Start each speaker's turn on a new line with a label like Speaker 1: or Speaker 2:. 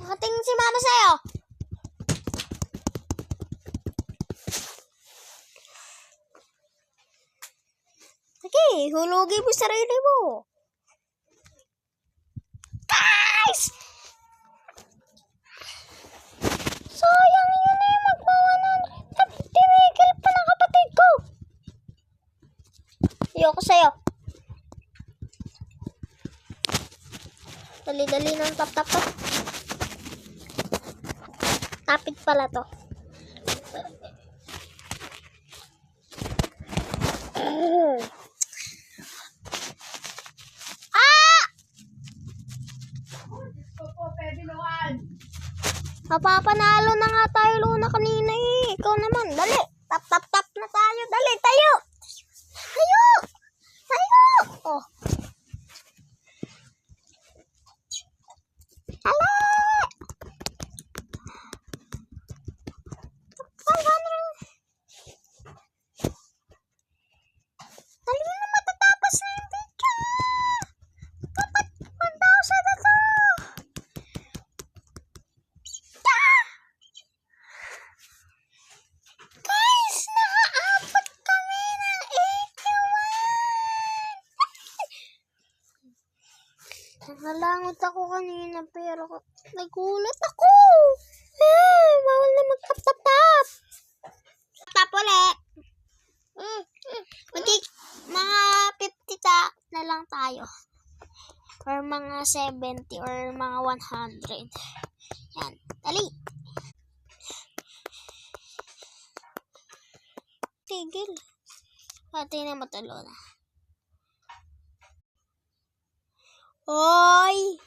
Speaker 1: Nakatingin si mama sa'yo. Sige, hulugin mo sarili mo. Guys! Sayang yun eh, magpa-100. Tinigil pa ng kapatid ko. Ayoko sa'yo. Dali-dali ng tap-tap. Tapid pala to. Napapanalo na nga tayo Luna kanina eh. Ikaw naman, dali. Tap na tayo. Dali, tayo. Tayo. Tayo. Oh. Dali. Dali na matatapos na yung video. Dapat 1,000 na to. Guys, nakaabot kami ng 81. Nalangot ako kanina pero nagulat ako. Bawal na mag-tap-tap-tap. Tap ulit. Mga 50 na lang tayo. Or mga 70 or mga 100. Yan. Dali. Tigil. Pati na matulo na. Oy!